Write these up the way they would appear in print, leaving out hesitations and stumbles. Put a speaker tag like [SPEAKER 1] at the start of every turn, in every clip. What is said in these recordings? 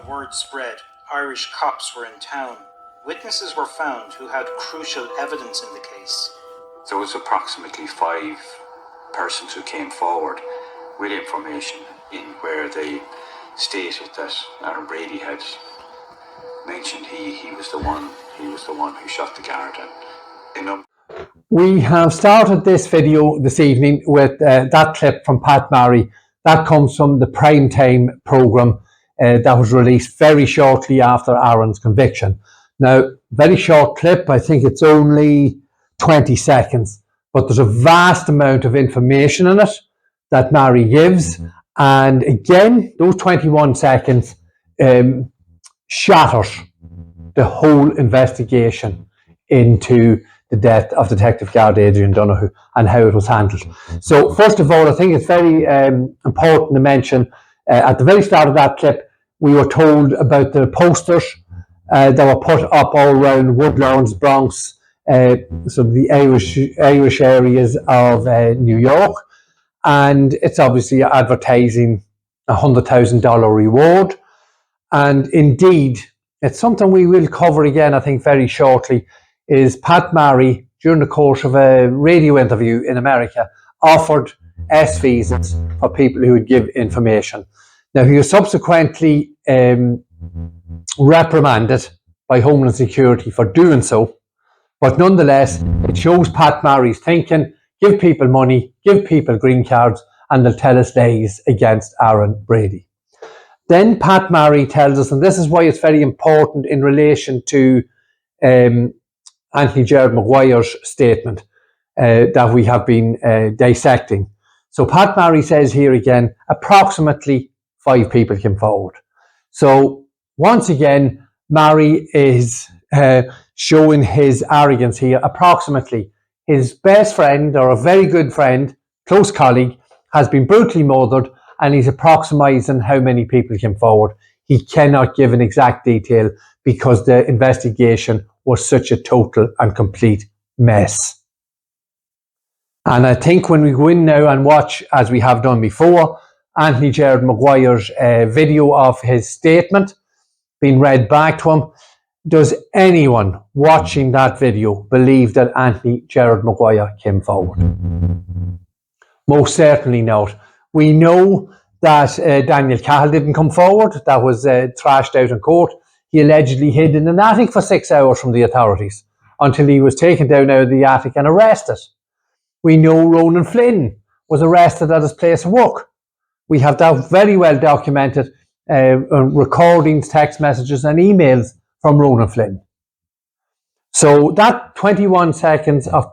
[SPEAKER 1] The word spread. Irish cops were in town. Witnesses were found who had crucial evidence in the case.
[SPEAKER 2] There was approximately 5 persons who came forward with information in where they stated that Aaron Brady had mentioned he was the one who shot the guard.
[SPEAKER 3] We have started this video this evening with that clip from Pat Marry. That comes from the prime time programme that was released very shortly after Aaron's conviction. Now, very short clip, I think it's only 20 seconds, but there's a vast amount of information in it that Marry gives. And again, those 21 seconds shatters the whole investigation into the death of Detective Garda Adrian Donoghue and how it was handled. So first of all, I think it's very important to mention at the very start of that clip, we were told about the posters that were put up all around Woodlawn's, Bronx, so the Irish areas of New York, and it's obviously advertising a $100,000 reward. And indeed, it's something we will cover again, I think, very shortly, is Pat Marry, during the course of a radio interview in America, offered S visas for people who would give information. Now, he was subsequently reprimanded by Homeland Security for doing so, but nonetheless, it shows Pat Marry's thinking: give people money, give people green cards, and they'll tell us lies against Aaron Brady. Then Pat Marry tells us, and this is why it's very important in relation to Anthony Gerard Maguire's statement that we have been dissecting. So Pat Marry says here again, approximately 5 people came forward. So once again, Marry is showing his arrogance here. Approximately, his best friend, or a very good friend, close colleague, has been brutally murdered, and he's approximating how many people came forward. He cannot give an exact detail because the investigation was such a total and complete mess. And I think when we go in now and watch, as we have done before, Anthony Gerard Maguire's video of his statement being read back to him, does anyone watching that video believe that Anthony Gerard Maguire came forward? Most certainly not. We know that Daniel Cahill didn't come forward. That was thrashed out in court. He allegedly hid in an attic for 6 hours from the authorities until he was taken down out of the attic and arrested. We know Ronan Flynn was arrested at his place of work. We have that very well documented recordings, text messages and emails from Ronan Flynn. So that 21 seconds of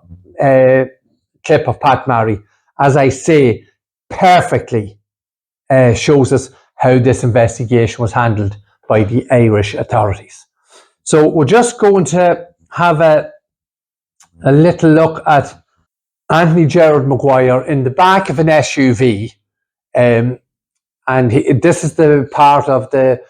[SPEAKER 3] clip of Pat Marry, as I say, perfectly shows us how this investigation was handled by the Irish authorities. So we're just going to have a little look at Anthony Gerard Maguire in the back of an SUV. This is the part of the,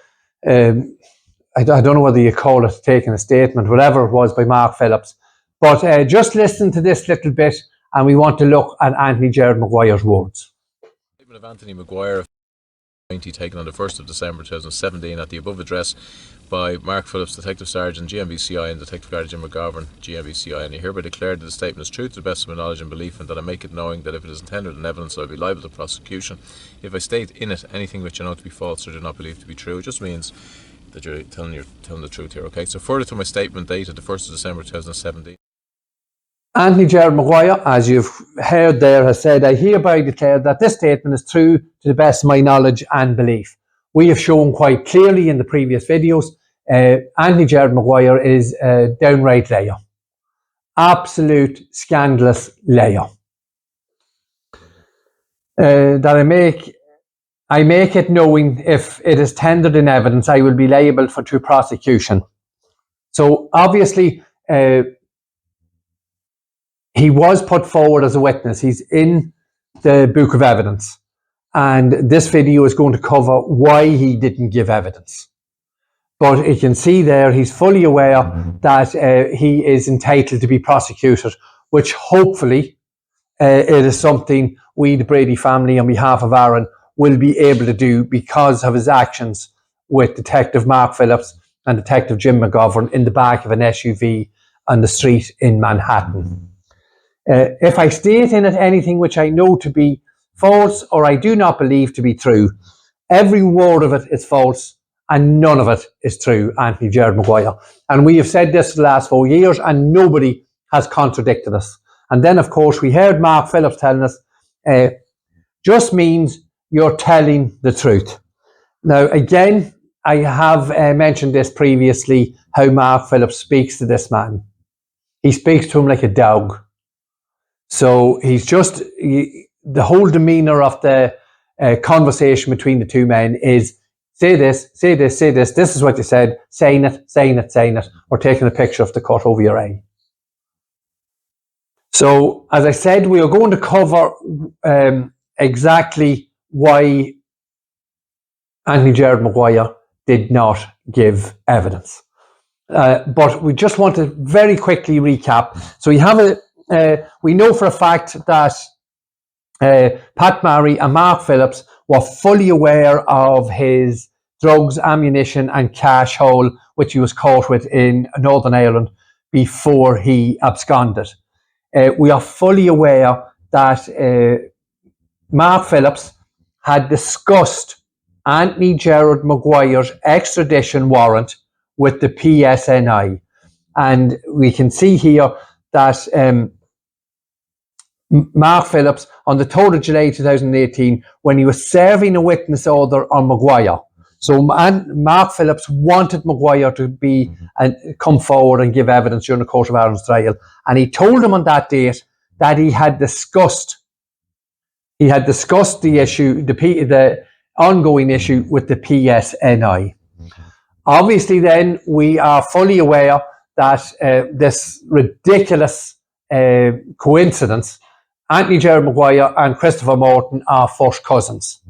[SPEAKER 3] I don't know whether you call it taking a statement, whatever it was by Mark Phillips. But just listen to this little bit, and we want to look at Anthony Gerard Maguire's words.
[SPEAKER 4] Statement of Anthony Maguire, taken on the 1st of December 2017 at the above address by Mark Phillips, Detective Sergeant, GMBCI, and Detective Garda Jim McGovern, GMBCI, and I hereby declare that the statement is true to the best of my knowledge and belief, and that I make it knowing that if it is intended in evidence, I will be liable to prosecution. If I state in it anything which I know to be false or do not believe to be true, it just means that you're telling the truth here, okay? So further to my statement dated the 1st of December 2017.
[SPEAKER 3] Anthony Gerard Maguire, as you've heard there, has said, I hereby declare that this statement is true to the best of my knowledge and belief. We have shown quite clearly in the previous videos, Anthony Gerard Maguire is a downright liar. Absolute scandalous liar. That I make it knowing if it is tendered in evidence, I will be liable to prosecution. So obviously, he was put forward as a witness. He's in the book of evidence. And this video is going to cover why he didn't give evidence. But you can see there, he's fully aware that he is entitled to be prosecuted, which hopefully it is something we, the Brady family, on behalf of Aaron, will be able to do because of his actions with Detective Mark Phillips and Detective Jim McGovern in the back of an SUV on the street in Manhattan. If I state in it anything which I know to be false or I do not believe to be true, every word of it is false and none of it is true, Anthony Gerard Maguire. And we have said this for the last 4 years and nobody has contradicted us. And then, of course, we heard Mark Phillips telling us, just means you're telling the truth. Now, again, I have mentioned this previously, how Mark Phillips speaks to this man. He speaks to him like a dog. So he's just, the whole demeanour of the conversation between the two men is, say this, say this, say this, this is what you said, saying it, saying it, saying it, or taking a picture of the cut over your eye. So, as I said, we are going to cover exactly why Anthony Gerard Maguire did not give evidence. But we just want to very quickly recap. So we know for a fact that Pat Marry and Mark Phillips were fully aware of his drugs, ammunition and cash haul, which he was caught with in Northern Ireland before he absconded. We are fully aware that Mark Phillips had discussed Anthony Gerard Maguire's extradition warrant with the PSNI. And we can see here that Mark Phillips, on the 3rd of July 2018, when he was serving a witness order on Maguire. So Mark Phillips wanted Maguire to be come forward and give evidence during the Court of Ireland's trial. And he told him on that date that he had discussed the issue, the ongoing issue with the PSNI. Obviously, then, we are fully aware that this ridiculous coincidence, Anthony Gerard Maguire and Christopher Morton are first cousins.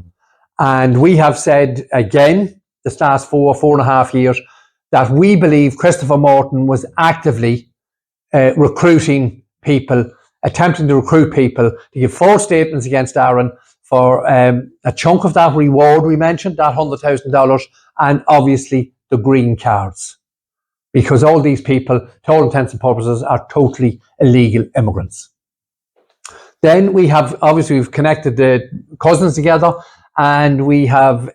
[SPEAKER 3] And we have said again, this last 4.5 years, that we believe Christopher Morton was actively recruiting people, attempting to recruit people to give false statements against Aaron for a chunk of that reward we mentioned, that $100,000, and obviously the green cards. Because all these people, to all intents and purposes, are totally illegal immigrants. Then we've connected the cousins together, and we have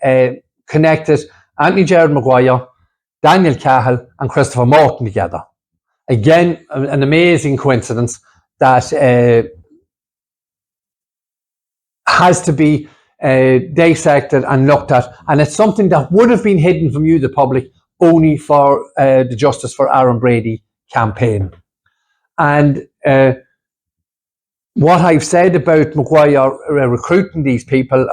[SPEAKER 3] connected Anthony Gerard Maguire, Daniel Cahill and Christopher Morton together. Again, an amazing coincidence that has to be dissected and looked at, and it's something that would have been hidden from you, the public, only for the Justice for Aaron Brady campaign. And what I've said about Maguire recruiting these people,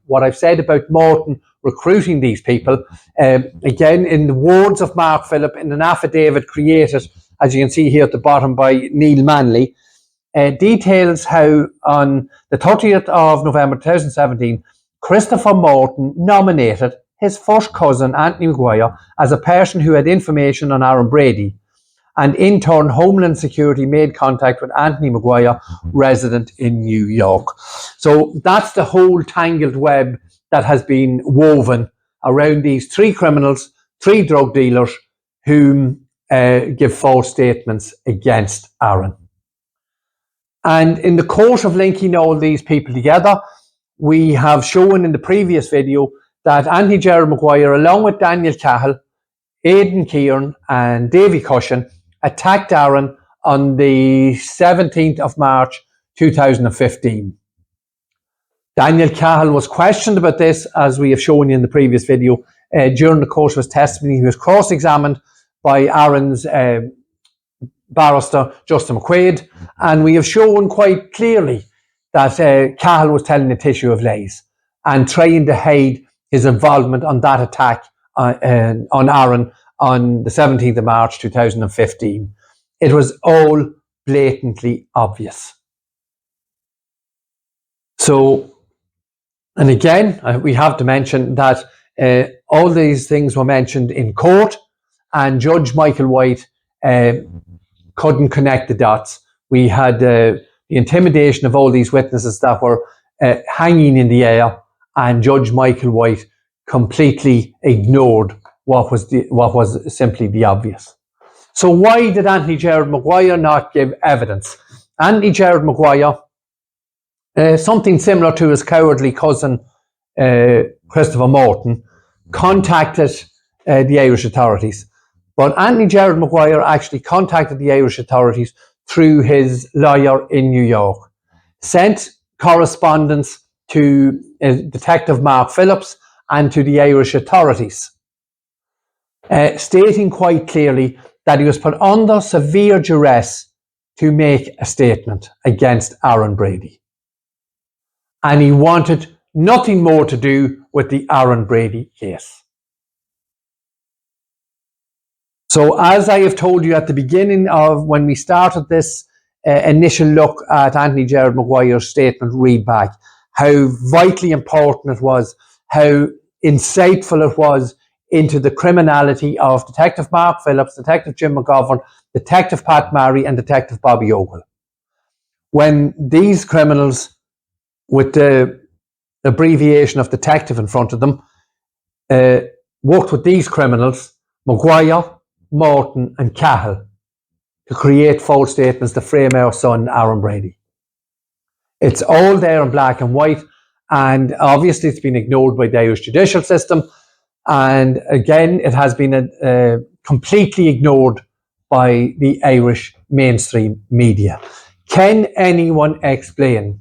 [SPEAKER 3] what I've said about Morton recruiting these people, again, in the words of Mark Phillips, in an affidavit created, as you can see here at the bottom, by Neil Manley, details how on the 30th of November 2017, Christopher Morton nominated his first cousin, Anthony Maguire, as a person who had information on Aaron Brady. And in turn, Homeland Security made contact with Anthony Maguire, resident in New York. So that's the whole tangled web that has been woven around these three criminals, three drug dealers, who give false statements against Aaron. And in the course of linking all these people together, we have shown in the previous video that Anthony Gerard Maguire, along with Daniel Cahill, Aidan Kieran and Davy Cushion, attacked Aaron on the 17th of March 2015. Daniel Cahill was questioned about this, as we have shown you in the previous video. During the course of his testimony, he was cross-examined by Aaron's barrister, Justin McQuaid, and we have shown quite clearly that Cahill was telling a tissue of lies and trying to hide his involvement on that attack on Aaron on the 17th of March 2015. It was all blatantly obvious. So, and again, we have to mention that all these things were mentioned in court, and Judge Michael White couldn't connect the dots. We had the intimidation of all these witnesses that were hanging in the air, and Judge Michael White completely ignored what was simply the obvious. So why did Anthony Gerard Maguire not give evidence? Anthony Gerard Maguire, something similar to his cowardly cousin Christopher Morton, contacted the Irish authorities. But Anthony Gerard Maguire actually contacted the Irish authorities through his lawyer in New York, sent correspondence to Detective Mark Phillips and to the Irish authorities, stating quite clearly that he was put under severe duress to make a statement against Aaron Brady. And he wanted nothing more to do with the Aaron Brady case. So as I have told you at the beginning of when we started this initial look at Anthony Gerard Maguire's statement read back, how vitally important it was, how insightful it was into the criminality of Detective Mark Phillips, Detective Jim McGovern, Detective Pat Marry and Detective Bobby Ogle. When these criminals, with the abbreviation of detective in front of them, worked with these criminals, Maguire, Morton and Cahill, to create false statements to frame our son Aaron Brady. It's all there in black and white, and obviously it's been ignored by the Irish judicial system, and again it has been completely ignored by the Irish mainstream media. Can anyone explain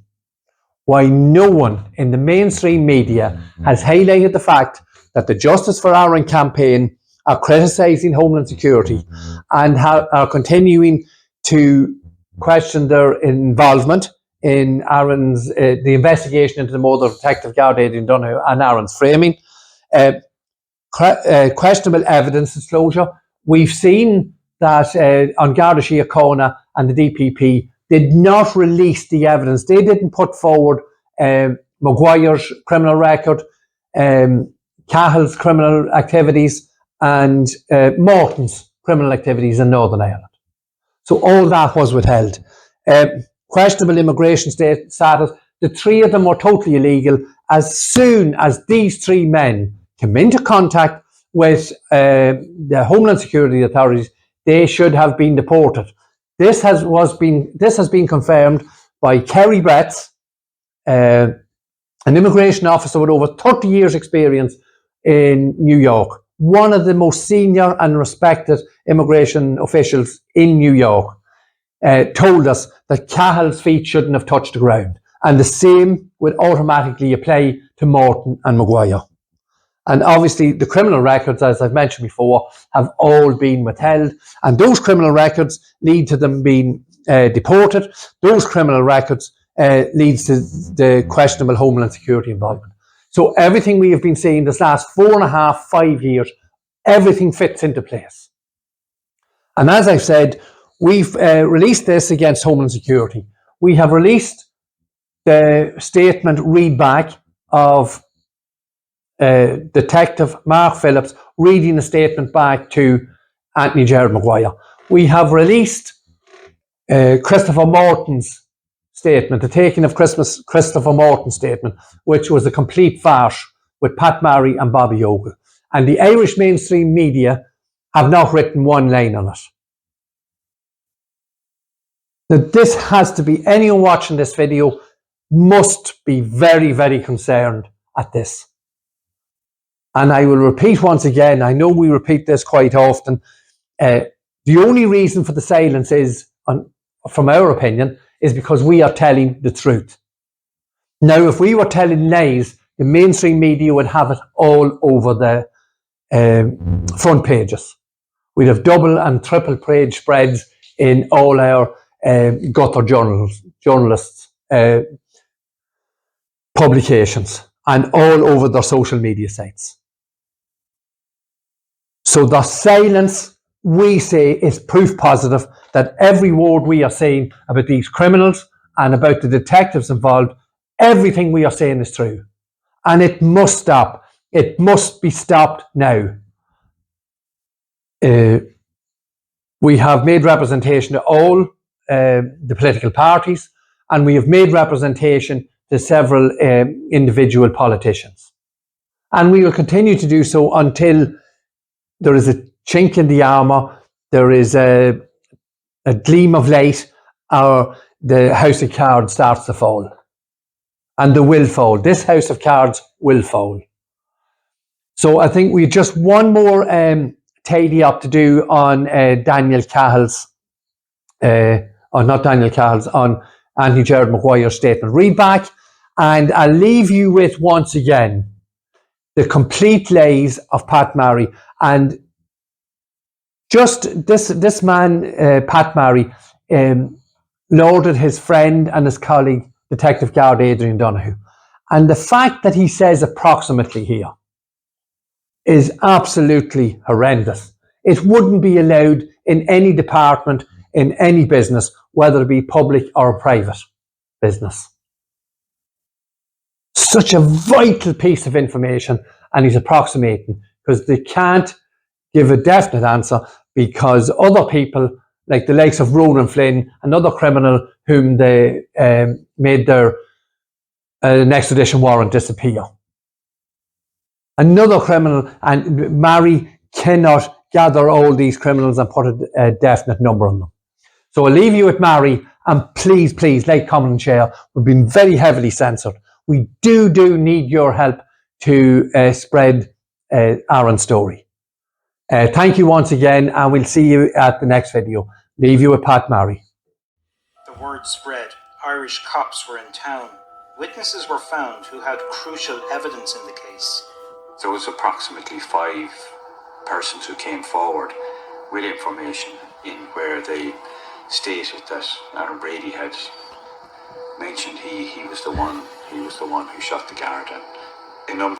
[SPEAKER 3] why no one in the mainstream media has highlighted the fact that the Justice for Aaron campaign are criticising Homeland Security and are continuing to question their involvement in Aaron's the investigation into the murder of Detective Garda in Dundalk and Aaron's framing, questionable evidence disclosure. We've seen that on Garda Síochána and the DPP did not release the evidence. They didn't put forward Maguire's criminal record, Cahill's criminal activities, and Morton's criminal activities in Northern Ireland. So all that was withheld. Questionable immigration status. The three of them were totally illegal. As soon as these three men came into contact with the Homeland Security authorities, they should have been deported. This has been confirmed by Kerry Betts, an immigration officer with over 30 years experience in New York, one of the most senior and respected immigration officials in New York, told us that Cahill's feet shouldn't have touched the ground. And the same would automatically apply to Morton and Maguire. And obviously the criminal records, as I've mentioned before, have all been withheld. And those criminal records lead to them being deported. Those criminal records leads to the questionable Homeland Security involvement. So everything we have been seeing this last 4.5, 5 years, everything fits into place. And as I've said, we've released this against Homeland Security. We have released the statement read back of Detective Mark Phillips reading a statement back to Anthony Gerard Maguire. We have released Christopher Morton's statement, the taking of Christopher Morton's statement, which was a complete farce with Pat Marry and Bobby Ogle. And the Irish mainstream media have not written one line on it. Now, this has to be, anyone watching this video must be very, very concerned at this. And I will repeat once again, I know we repeat this quite often, the only reason for the silence is, from our opinion, is because we are telling the truth. Now, if we were telling lies, the mainstream media would have it all over the front pages. We'd have double and triple page spreads in all our gutter journalists' publications and all over their social media sites. So the silence, we say, is proof positive that every word we are saying about these criminals and about the detectives involved, everything we are saying is true. And it must stop. It must be stopped now. We have made representation to all the political parties, and we have made representation to several individual politicians. And we will continue to do so until there is a chink in the armour, there is a gleam of light, or the house of cards starts to fall. And they will fall. This house of cards will fall. So I think we just one more tidy up to do on Daniel Cahill's, not Daniel Cahill's, on Anthony Gerard Maguire's statement. Read back, and I'll leave you with, once again, the complete lies of Pat Marry. And just this man, Pat Marry, lauded his friend and his colleague, Detective Garda Adrian Donoghue. And the fact that he says approximately here is absolutely horrendous. It wouldn't be allowed in any department, in any business, whether it be public or private business. Such a vital piece of information, and he's approximating, because they can't give a definite answer, because other people, like the likes of Roland Flynn, another criminal whom they made their an extradition warrant disappear. Another criminal, and Marry cannot gather all these criminals and put a definite number on them. So I'll leave you with Marry, and please, like, comment and share. We've been very heavily censored. We do need your help to spread Aaron's story. Thank you once again, and we'll see you at the next video. Leave you with Pat Marry.
[SPEAKER 1] The word spread. Irish cops were in town. Witnesses were found who had crucial evidence in the case.
[SPEAKER 2] There was approximately 5 persons who came forward with information in where they stated that Aaron Brady had mentioned he was the one who shot the guard.